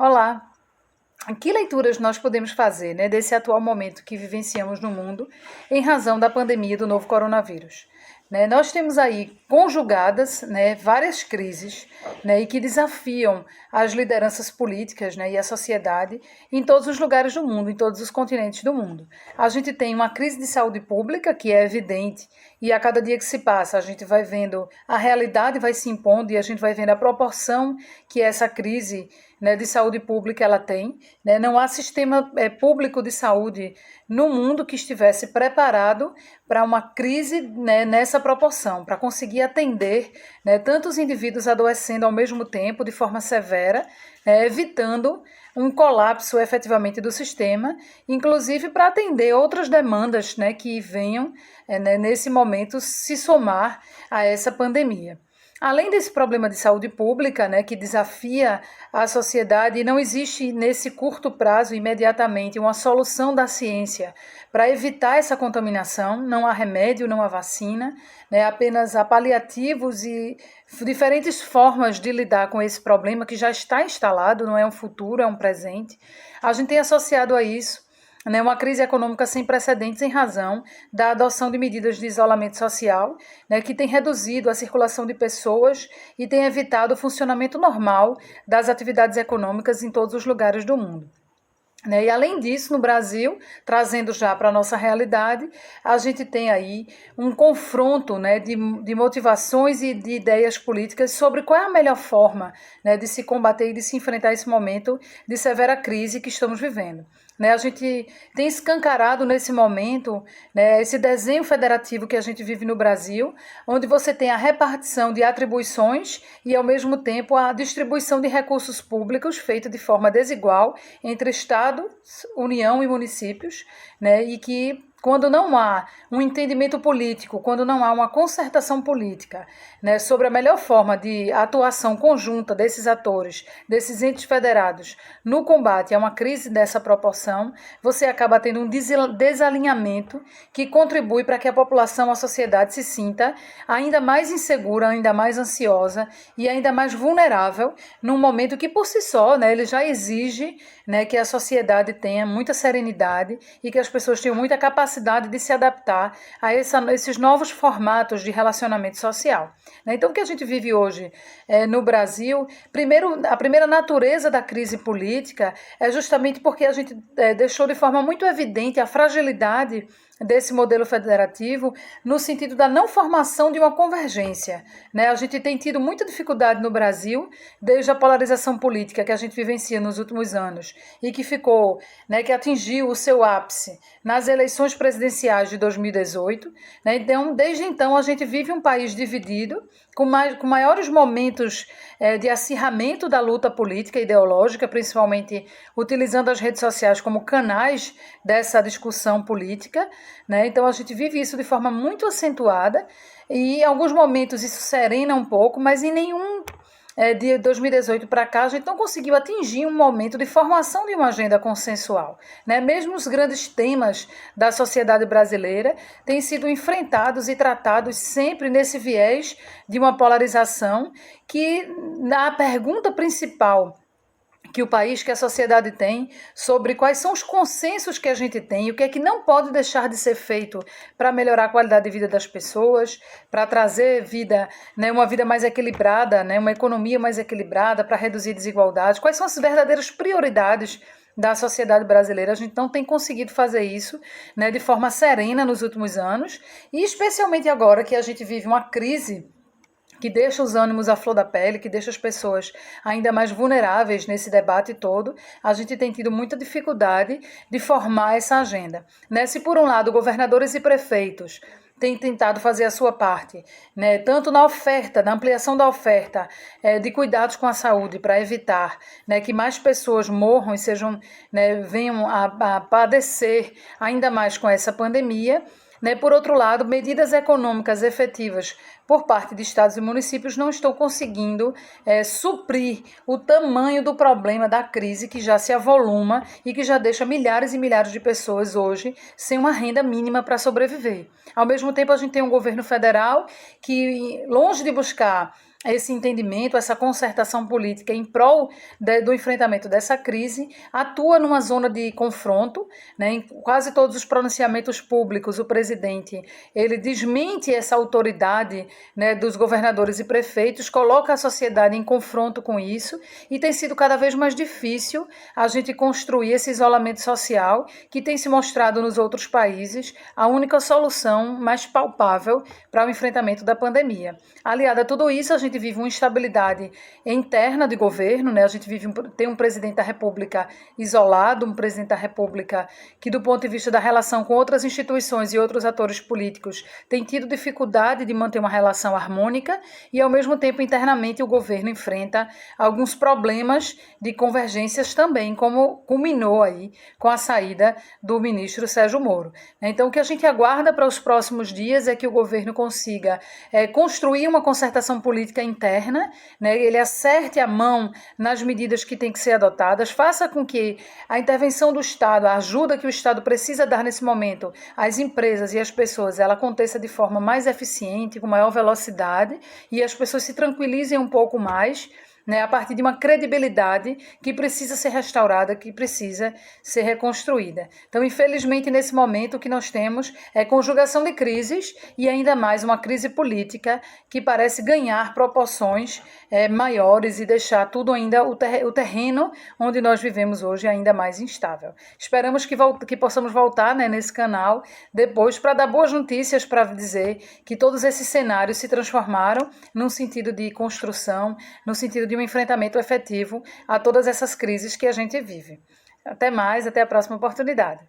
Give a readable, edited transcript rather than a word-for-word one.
Olá! Que leituras nós podemos fazer, né, desse atual momento que vivenciamos no mundo em razão da pandemia do novo coronavírus? Né, nós temos aí conjugadas, né, várias crises, né, e que desafiam as lideranças políticas, né, e a sociedade em todos os lugares do mundo, em todos os continentes do mundo. A gente tem uma crise de saúde pública que é evidente e a cada dia que se passa a gente vai vendo a realidade vai se impondo e a gente vai vendo a proporção que essa crise, né, de saúde pública ela tem, né? Não há sistema público de saúde no mundo que estivesse preparado para uma crise, né, nessa proporção, para conseguir atender, né, tantos indivíduos adoecendo ao mesmo tempo de forma severa, evitando um colapso efetivamente do sistema, inclusive para atender outras demandas, né, que venham, né, nesse momento se somar a essa pandemia. Além desse problema de saúde pública, né, que desafia a sociedade, não existe nesse curto prazo, imediatamente, uma solução da ciência para evitar essa contaminação. Não há remédio, não há vacina, né, apenas há paliativos e diferentes formas de lidar com esse problema que já está instalado, não é um futuro, é um presente. A gente tem associado a isso, né, uma crise econômica sem precedentes em razão da adoção de medidas de isolamento social, né, que tem reduzido a circulação de pessoas e tem evitado o funcionamento normal das atividades econômicas em todos os lugares do mundo. Né? E além disso, no Brasil, trazendo já para a nossa realidade, a gente tem aí um confronto, né, de motivações e de ideias políticas sobre qual é a melhor forma, né, de se combater e de se enfrentar esse momento de severa crise que estamos vivendo. Né? A gente tem escancarado nesse momento, né, esse desenho federativo que a gente vive no Brasil, onde você tem a repartição de atribuições e, ao mesmo tempo, a distribuição de recursos públicos feita de forma desigual entre Estado, União e municípios, né, e que quando não há um entendimento político, quando não há uma concertação política, né, sobre a melhor forma de atuação conjunta desses atores, desses entes federados, no combate a uma crise dessa proporção, você acaba tendo um desalinhamento que contribui para que a população, a sociedade se sinta ainda mais insegura, ainda mais ansiosa e ainda mais vulnerável num momento que, por si só, né, ele já exige, né, que a sociedade tenha muita serenidade e que as pessoas tenham muita capacidade de se adaptar a esses novos formatos de relacionamento social. Então, o que a gente vive hoje no Brasil, primeiro, a primeira natureza da crise política é justamente porque a gente deixou de forma muito evidente a fragilidade desse modelo federativo no sentido da não formação de uma convergência. Né? A gente tem tido muita dificuldade no Brasil, desde a polarização política que a gente vivencia nos últimos anos e que ficou, né, que atingiu o seu ápice nas eleições presidenciais de 2018. Né? Então, desde então, a gente vive um país dividido, com maiores momentos de acirramento da luta política e ideológica, principalmente utilizando as redes sociais como canais dessa discussão política. Né? Então, a gente vive isso de forma muito acentuada e, em alguns momentos, isso serena um pouco, mas em nenhum de 2018 para cá, a gente não conseguiu atingir um momento de formação de uma agenda consensual. Né? Mesmo os grandes temas da sociedade brasileira têm sido enfrentados e tratados sempre nesse viés de uma polarização que, na pergunta principal que o país, que a sociedade tem, sobre quais são os consensos que a gente tem e o que é que não pode deixar de ser feito para melhorar a qualidade de vida das pessoas, para trazer vida, né, uma vida mais equilibrada, né, uma economia mais equilibrada, para reduzir desigualdades, quais são as verdadeiras prioridades da sociedade brasileira. A gente não tem conseguido fazer isso, né, de forma serena nos últimos anos, e especialmente agora que a gente vive uma crise que deixa os ânimos à flor da pele, que deixa as pessoas ainda mais vulneráveis nesse debate todo, a gente tem tido muita dificuldade de formar essa agenda. Né? Se, por um lado, governadores e prefeitos têm tentado fazer a sua parte, né, tanto na oferta, na ampliação da oferta de cuidados com a saúde, para evitar, né, que mais pessoas morram e sejam, né, venham a padecer ainda mais com essa pandemia. Né? Por outro lado, medidas econômicas efetivas por parte de estados e municípios não estão conseguindo suprir o tamanho do problema da crise que já se avoluma e que já deixa milhares e milhares de pessoas hoje sem uma renda mínima para sobreviver. Ao mesmo tempo, a gente tem um governo federal que, longe de buscar esse entendimento, essa concertação política em prol do enfrentamento dessa crise, atua numa zona de confronto, né? Em quase todos os pronunciamentos públicos, o presidente ele desmente essa autoridade, né, dos governadores e prefeitos, coloca a sociedade em confronto com isso, e tem sido cada vez mais difícil a gente construir esse isolamento social que tem se mostrado nos outros países a única solução mais palpável para o enfrentamento da pandemia. Aliada a tudo isso, a gente vive uma instabilidade interna de governo, né? A gente tem um presidente da República isolado, um presidente da República que, do ponto de vista da relação com outras instituições e outros atores políticos, tem tido dificuldade de manter uma relação harmônica, e, ao mesmo tempo, internamente, o governo enfrenta alguns problemas de convergências também, como culminou aí com a saída do ministro Sérgio Moro. Então, o que a gente aguarda para os próximos dias é que o governo consiga construir uma concertação política interna, né? Ele acerte a mão nas medidas que têm que ser adotadas, faça com que a intervenção do Estado, a ajuda que o Estado precisa dar nesse momento às empresas e às pessoas, ela aconteça de forma mais eficiente, com maior velocidade, e as pessoas se tranquilizem um pouco mais, né, a partir de uma credibilidade que precisa ser restaurada, que precisa ser reconstruída. Então, infelizmente, nesse momento, o que nós temos é conjugação de crises, e ainda mais uma crise política que parece ganhar proporções maiores e deixar tudo ainda, o terreno onde nós vivemos hoje, ainda mais instável. Esperamos que possamos voltar, né, nesse canal depois para dar boas notícias, para dizer que todos esses cenários se transformaram num sentido de construção, no sentido de um enfrentamento efetivo a todas essas crises que a gente vive. Até mais, até a próxima oportunidade.